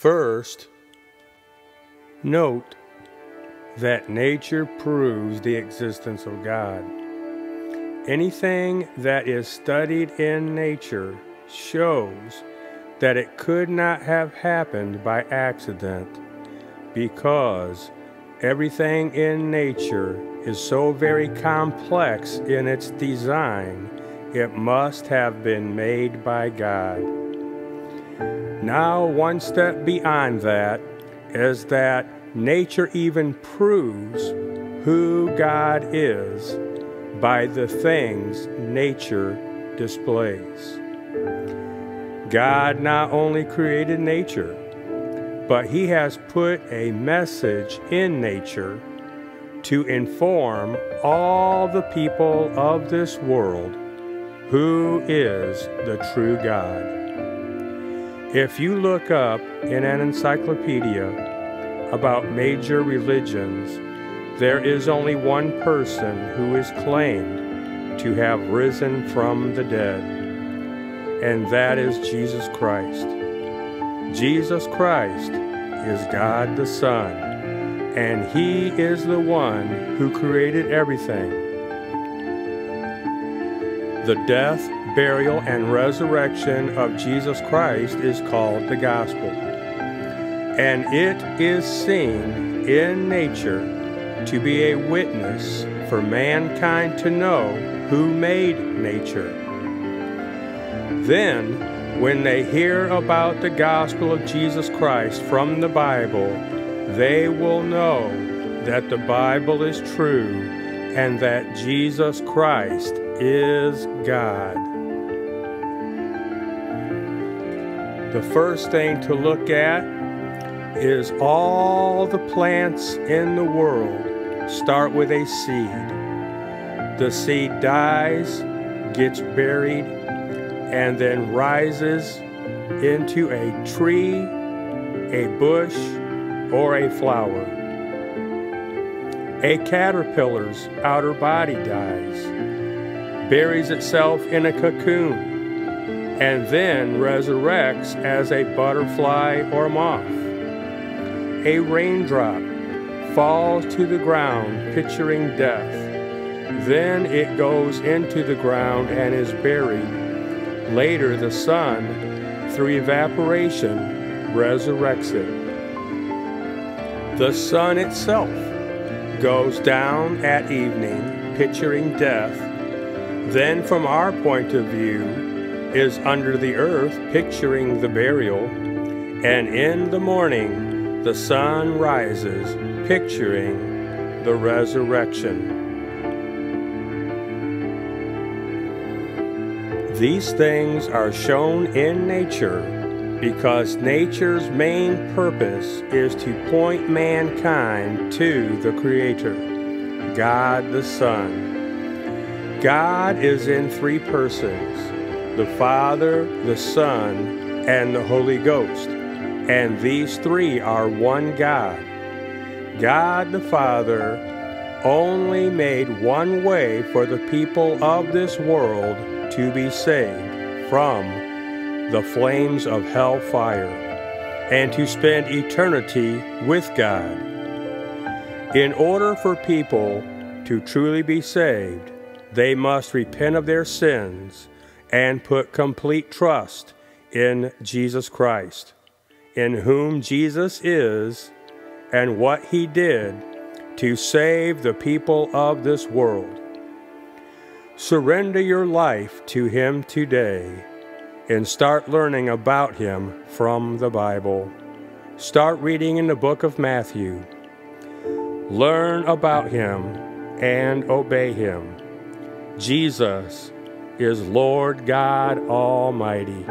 First, note that nature proves the existence of God. Anything that is studied in nature shows that it could not have happened by accident, because everything in nature is so very complex in its design, it must have been made by God. Now, one step beyond that is that nature even proves who God is by the things nature displays. God not only created nature, but He has put a message in nature to inform all the people of this world who is the true God. If you look up in an encyclopedia about major religions, there is only one person who is claimed to have risen from the dead, and that is Jesus Christ. Jesus Christ is God the Son, and He is the one who created everything. The death, burial, and resurrection of Jesus Christ is called the gospel, and it is seen in nature to be a witness for mankind to know who made nature. Then, when they hear about the gospel of Jesus Christ from the Bible, they will know that the Bible is true and that Jesus Christ is God. The first thing to look at is all the plants in the world start with a seed. The seed dies, gets buried, and then rises into a tree, a bush, or a flower. A caterpillar's outer body dies, buries itself in a cocoon, and then resurrects as a butterfly or moth. A raindrop falls to the ground, picturing death. Then it goes into the ground and is buried. Later, the sun, through evaporation, resurrects it. The sun itself goes down at evening, picturing death. Then, from our point of view, is under the earth, picturing the burial. And in the morning, the sun rises, picturing the resurrection. These things are shown in nature because nature's main purpose is to point mankind to the Creator, God the Son. God is in three persons, the Father, the Son, and the Holy Ghost. And these three are one God. God the Father only made one way for the people of this world to be saved from the flames of hellfire and to spend eternity with God. In order for people to truly be saved, they must repent of their sins and put complete trust in Jesus Christ, in whom Jesus is and what He did to save the people of this world. Surrender your life to Him today and start learning about Him from the Bible. Start reading in the book of Matthew. Learn about Him and obey Him. Jesus is Lord God Almighty.